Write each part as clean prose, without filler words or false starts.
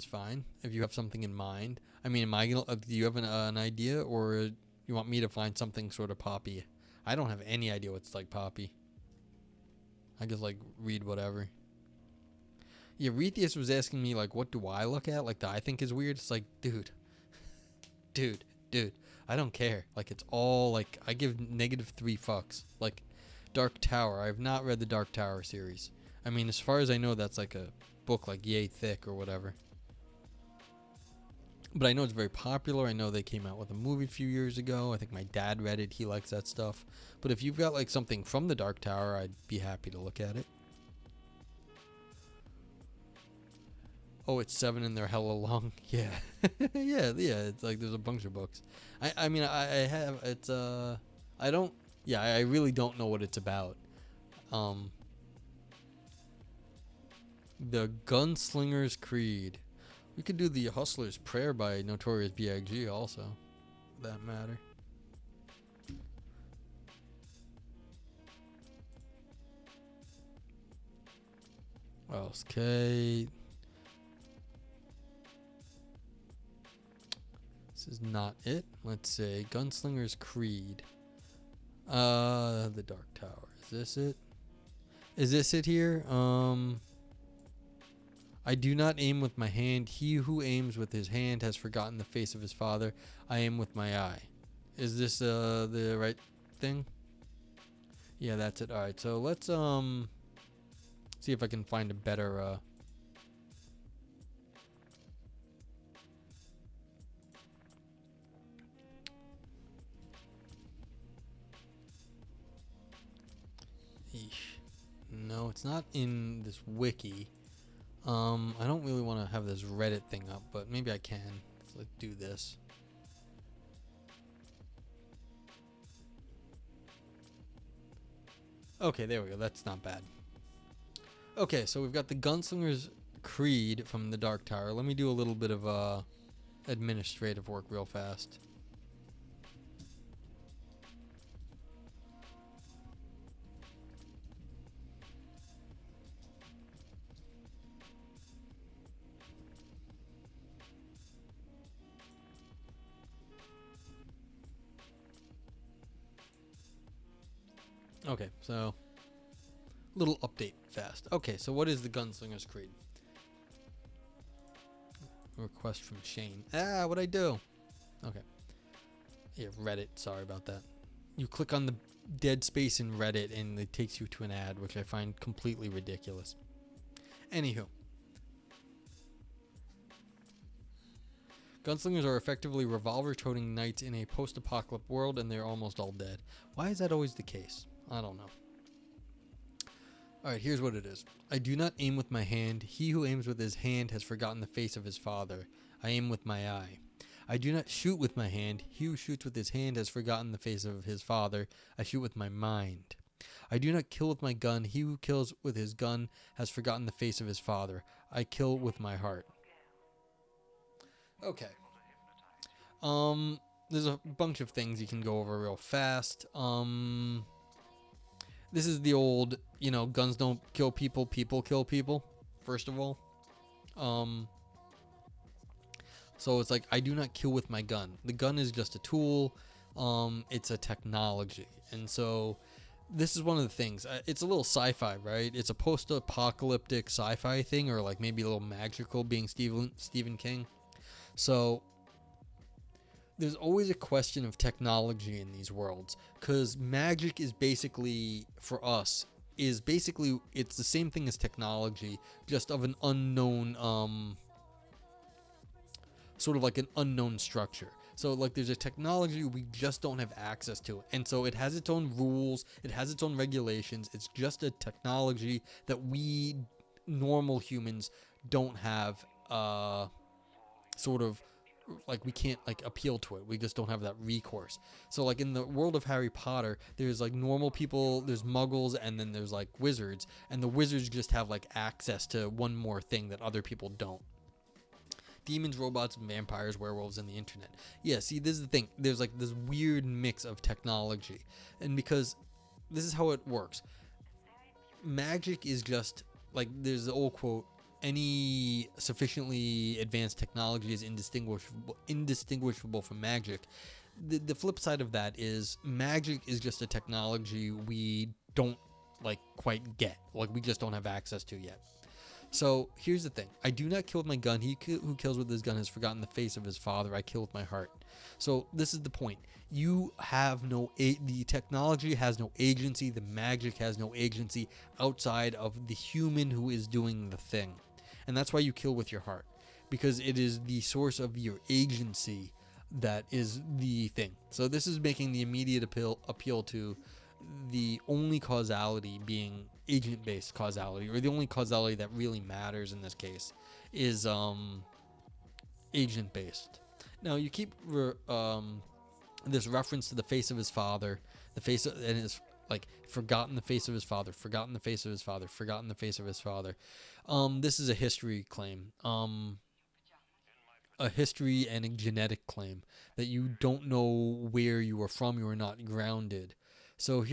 Poppy's fine if you have something in mind. I mean, am I gonna? Do you have an idea, or you want me to find something sort of poppy? I don't have any idea what's like poppy. I just like read whatever. Yeah, Retheus was asking me like, what do I look at? Like that I think is weird. It's like, dude, I don't care. Like it's all like I give -3 fucks. Like Dark Tower. I have not read the Dark Tower series. I mean, as far as I know, that's like a book like yay thick or whatever. But I know it's very popular. I know they came out with a movie a few years ago. I think my dad read it. He likes that stuff. But if you've got like something from the Dark Tower, I'd be happy to look at it. Oh, it's 7 and they're hella long. Yeah. yeah. It's like there's a bunch of books. I mean, I have, it's, I don't, yeah, I really don't know what it's about. The Gunslinger's Creed. We could do the Hustler's Prayer by Notorious B.I.G. also, for that matter. What else? Okay. This is not it. Let's say Gunslinger's Creed. The Dark Tower. Is this it? Is this it here? I do not aim with my hand. He who aims with his hand has forgotten the face of his father. I aim with my eye. Is this the right thing? Yeah, that's it. All right, so let's see if I can find a better Eesh. No, it's not in this wiki. I don't really want to have this Reddit thing up, but maybe I can. Let's do this. Okay, there we go. That's not bad. Okay, so we've got the Gunslinger's Creed from the Dark Tower. Let me do a little bit of administrative work real fast. Okay, so little update fast. Okay, so what is the Gunslinger's Creed? Request from Shane. What'd I do? Okay. Yeah, Reddit. Sorry about that. You click on the dead space in Reddit and it takes you to an ad, which I find completely ridiculous. Anywho. Gunslingers are effectively revolver-toting knights in a post-apocalyptic world, and they're almost all dead. Why is that always the case? I don't know. Alright, here's what it is. I do not aim with my hand. He who aims with his hand has forgotten the face of his father. I aim with my eye. I do not shoot with my hand. He who shoots with his hand has forgotten the face of his father. I shoot with my mind. I do not kill with my gun. He who kills with his gun has forgotten the face of his father. I kill with my heart. Okay. There's a bunch of things you can go over real fast. This is the old, guns don't kill people, people kill people, first of all. So it's like, I do not kill with my gun. The gun is just a tool. It's a technology. And so this is one of the things. It's a little sci-fi, right? It's a post-apocalyptic sci-fi thing, or like maybe a little magical, being Stephen King. So there's always a question of technology in these worlds, because magic is basically, for us, it's the same thing as technology, just of an unknown, sort of like an unknown structure. So like there's a technology we just don't have access to, and so it has its own rules, it has its own regulations. It's just a technology that we normal humans don't have, sort of like we can't like appeal to it. We just don't have that recourse. So like in the world of Harry Potter, there's like normal people, there's muggles, and then there's like wizards, and the wizards just have like access to one more thing that other people don't. Demons, robots, vampires, werewolves, and the internet. Yeah, see, this is the thing. There's like this weird mix of technology, and because this is how it works. Magic is just like, there's the old quote, any sufficiently advanced technology is indistinguishable from magic. The flip side of that is magic is just a technology we don't like quite get, like we just don't have access to yet. So here's the thing: I do not kill with my gun. Who kills with his gun has forgotten the face of his father. I kill with my heart. So this is the point: you have the technology has no agency. The magic has no agency outside of the human who is doing the thing, and that's why you kill with your heart, because it is the source of your agency that is the thing. So this is making the immediate appeal to the only causality being agent-based causality, or the only causality that really matters in this case is agent-based. Now you keep this reference to the face of his father, and his like forgotten the face of his father, forgotten the face of his father, forgotten the face of his father. This is a history claim. A history and a genetic claim that you don't know where you are from, you are not grounded. So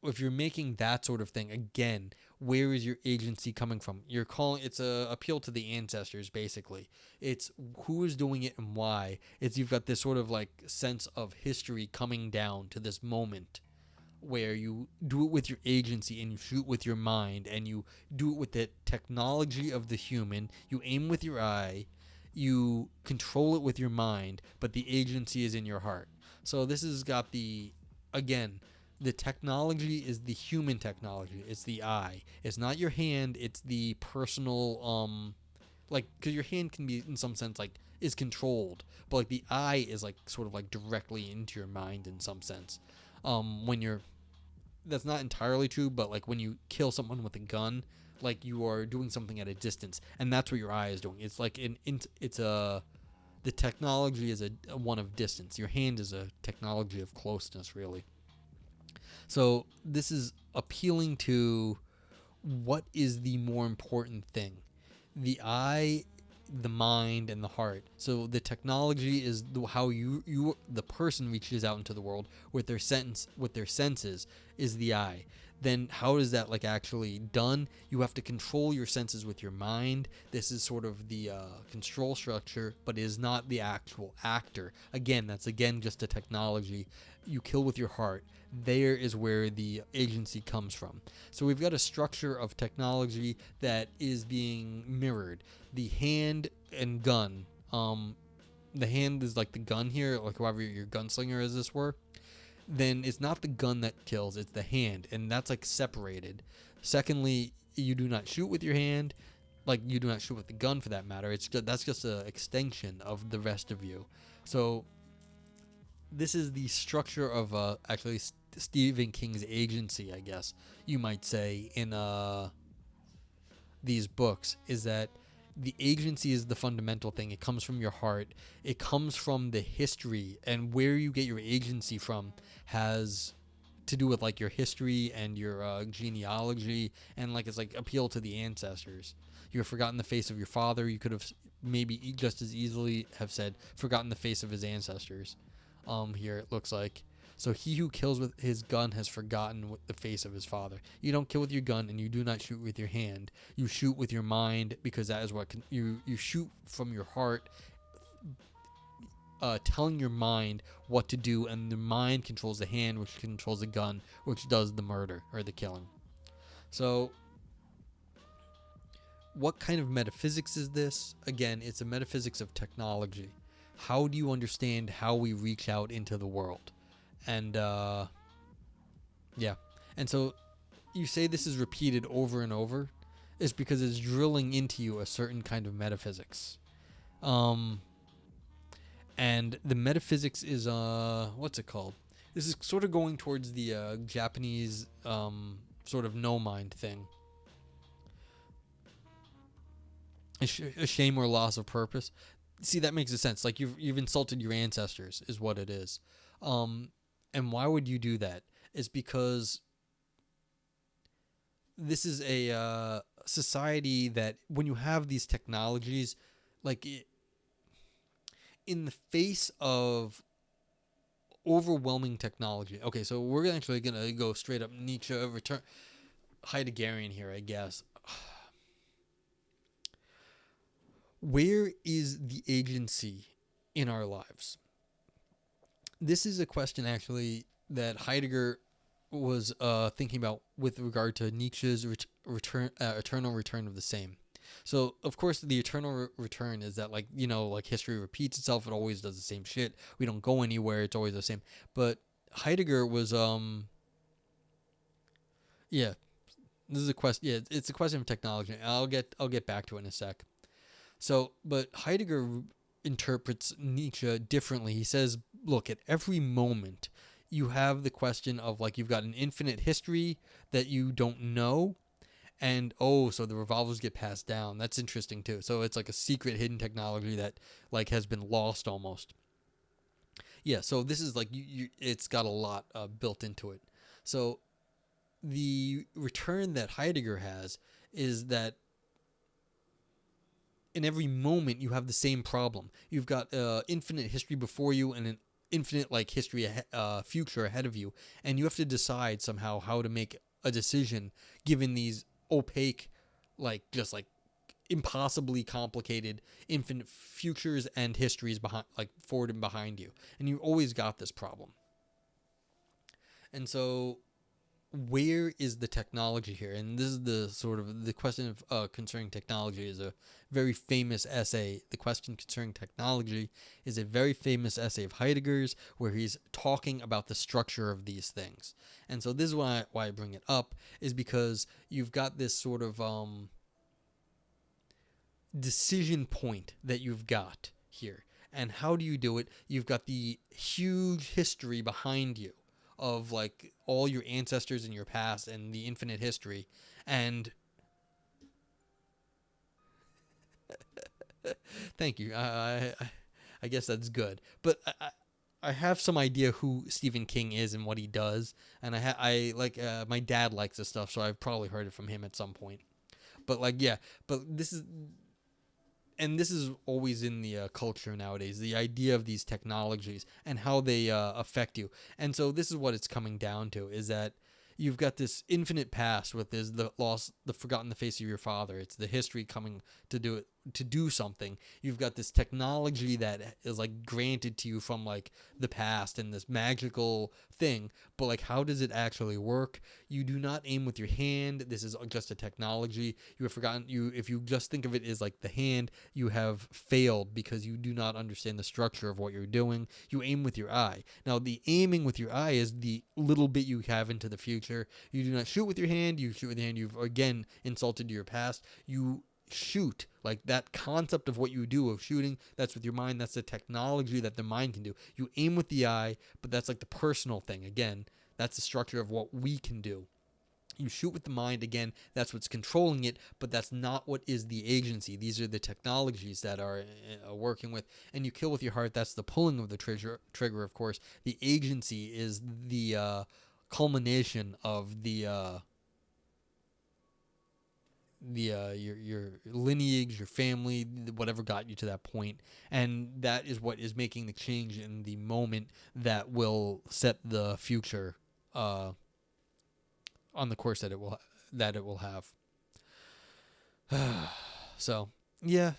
if you're making that sort of thing, again, where is your agency coming from? It's a appeal to the ancestors, basically. It's who is doing it and why. You've got this sort of like sense of history coming down to this moment where you do it with your agency and you shoot with your mind and you do it with the technology of the human. You aim with your eye, you control it with your mind, but the agency is in your heart. So this has got the technology is the human technology. It's the eye. It's not your hand. It's the personal, because your hand can be in some sense like is controlled, but like the eye is like sort of like directly into your mind in some sense. That's not entirely true, but like when you kill someone with a gun, like you are doing something at a distance, and that's what your eye is doing. It's like the technology is a one of distance. Your hand is a technology of closeness, really. So this is appealing to what is the more important thing: the eye, the mind, and the heart. So the technology is how the person reaches out into the world with their senses is the eye. Then how is that like actually done? You have to control your senses with your mind. This is sort of the control structure, but it is not the actual actor. Again, that's just a technology. You kill with your heart. There is where the agency comes from. So we've got a structure of technology that is being mirrored. The hand and gun. The hand is like the gun here, like however your gunslinger as this were. Then it's not the gun that kills, it's the hand, and that's like separated. Secondly, you do not shoot with your hand, like you do not shoot with the gun for that matter. That's just an extension of the rest of you. So this is the structure of actually Stephen King's agency, I guess you might say, in these books, is that the agency is the fundamental thing. It comes from your heart. It comes from the history, and where you get your agency from has to do with like your history and your genealogy, and like it's like appeal to the ancestors. You have forgotten the face of your father. You could have maybe just as easily have said forgotten the face of his ancestors. Here it looks like. So he who kills with his gun has forgotten the face of his father. You don't kill with your gun, and you do not shoot with your hand. You shoot with your mind, because that is what you shoot from your heart, telling your mind what to do, and the mind controls the hand, which controls the gun, which does the murder or the killing. So what kind of metaphysics is this? Again, it's a metaphysics of technology. How do you understand how we reach out into the world? And and so you say this is repeated over and over, is because it's drilling into you a certain kind of metaphysics. And the metaphysics is what's it called? This is sort of going towards the Japanese sort of no mind thing. A shame or loss of purpose. See, that makes sense. Like you've insulted your ancestors is what it is. And why would you do that? It's because this is a society that when you have these technologies, in the face of overwhelming technology. Okay, so we're actually going to go straight up Nietzsche, Heideggerian here, I guess. Where is the agency in our lives? This is a question actually that Heidegger was thinking about with regard to Nietzsche's eternal return of the same. So of course the eternal return is that, like, like history repeats itself. It always does the same shit. We don't go anywhere. It's always the same. But Heidegger was yeah. This is a question. Yeah, it's a question of technology. I'll get back to it in a sec. So, but Heidegger interprets Nietzsche differently. He says, look, at every moment, you have the question of, like, you've got an infinite history that you don't know. And so the revolvers get passed down. That's interesting too. So it's like a secret hidden technology that, like, has been lost almost. Yeah. So this is like it's got a lot built into it. So the return that Heidegger has is that in every moment you have the same problem. You've got infinite history before you and an infinite, like, history future ahead of you, and you have to decide somehow how to make a decision given these opaque, like, just like impossibly complicated infinite futures and histories behind, like, forward and behind you, and you always got this problem. And so where is the technology here? And this is the sort of the question of concerning technology is a very famous essay. The question concerning technology is a very famous essay of Heidegger's where he's talking about the structure of these things. And so this is why I bring it up, is because you've got this sort of decision point that you've got here. And how do you do it? You've got the huge history behind you of, like, all your ancestors in your past and the infinite history. And thank you. I guess that's good. But I have some idea who Stephen King is and what he does, and I like my dad likes this stuff, so I've probably heard it from him at some point. But, like, yeah, but this is always in the culture nowadays, the idea of these technologies and how they affect you. And so this is what it's coming down to, is that you've got this infinite past with this, the lost, the forgotten, the face of your father. It's the history coming to do it, to do something. You've got this technology that is, like, granted to you from, like, the past and this magical thing, but, like, how does it actually work? You do not aim with your hand. This is just a technology. You have forgotten, if you just think of it as, like, the hand, you have failed because you do not understand the structure of what you're doing. You aim with your eye. Now, the aiming with your eye is the little bit you have into the future. You do not shoot with your hand. You shoot with your hand. You've again insulted your past. You shoot, like, that concept of what you do of shooting, that's with your mind. That's the technology that the mind can do. You aim with the eye, but that's, like, the personal thing. Again, that's the structure of what we can do. You shoot with the mind, again, that's what's controlling it, but that's not what is the agency. These are the technologies that are working with. And you kill with your heart, that's the pulling of the trigger, of course. The agency is the culmination of your lineage, your family, whatever got you to that point, and that is what is making the change in the moment that will set the future on the course that it will have. So yeah,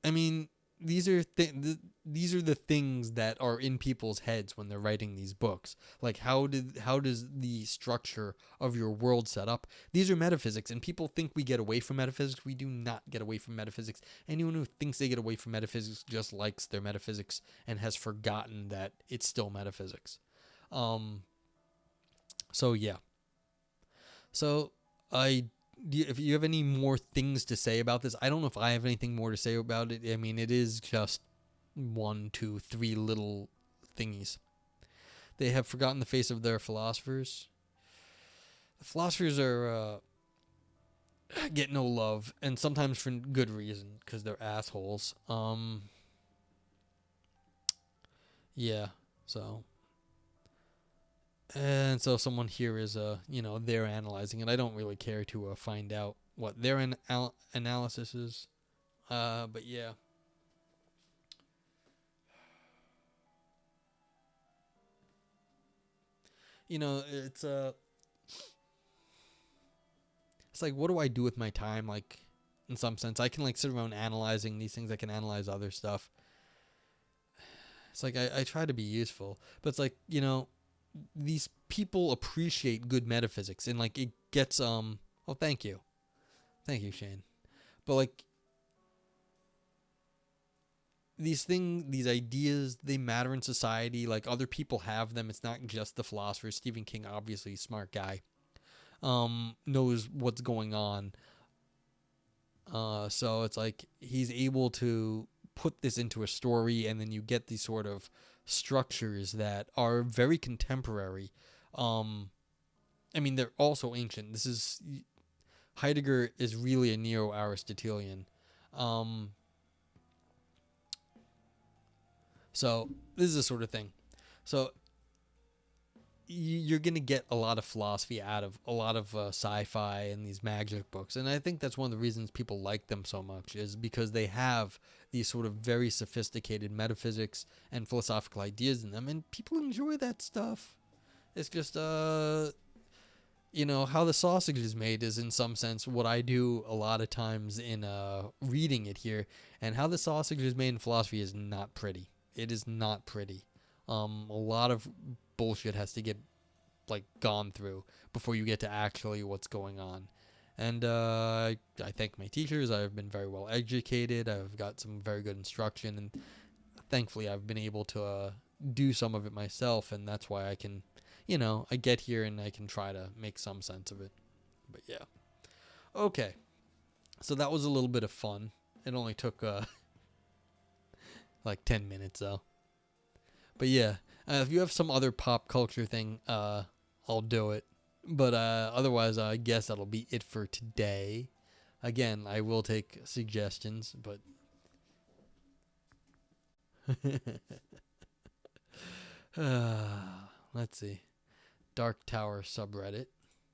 I mean, these are the things that are in people's heads when they're writing these books. Like, how does the structure of your world set up? These are metaphysics, and people think we get away from metaphysics. We do not get away from metaphysics. Anyone who thinks they get away from metaphysics just likes their metaphysics and has forgotten that it's still metaphysics. So yeah. So if you have any more things to say about this, I don't know if I have anything more to say about it. I mean, it is just 1, 2, 3 little thingies. They have forgotten the face of their philosophers. The philosophers are get no love, and sometimes for good reason, because they're assholes. Yeah. So. And so someone here is, they're analyzing it. I don't really care to find out what their analysis is. But yeah. It's like, what do I do with my time? Like, in some sense. I can like sit around analyzing these things. I can analyze other stuff. It's like I try to be useful, but it's like, these people appreciate good metaphysics, and like it gets oh, thank you, Shane. But like these ideas, they matter in society. Like other people have them. It's not just the philosophers. Stephen King, obviously a smart guy, knows what's going on. So it's like he's able to put this into a story, and then you get these sort of structures that are very contemporary. I mean, they're also ancient. Heidegger is really a neo-Aristotelian. So this is the sort of thing. So you're going to get a lot of philosophy out of a lot of sci-fi and these magic books. And I think that's one of the reasons people like them so much, is because they have these sort of very sophisticated metaphysics and philosophical ideas in them. And people enjoy that stuff. It's just, how the sausage is made is in some sense what I do a lot of times in reading it here. And how the sausage is made in philosophy is not pretty. It is not pretty. A lot of bullshit has to get like gone through before you get to actually what's going on. And I thank my teachers. I've been very well educated. I've got some very good instruction, and thankfully I've been able to do some of it myself, and that's why I can, I get here and I can try to make some sense of it. But yeah. Okay. So that was a little bit of fun. It only took like 10 minutes though. But yeah, if you have some other pop culture thing, I'll do it. But otherwise, I guess that'll be it for today. Again, I will take suggestions, but let's see. Dark Tower subreddit.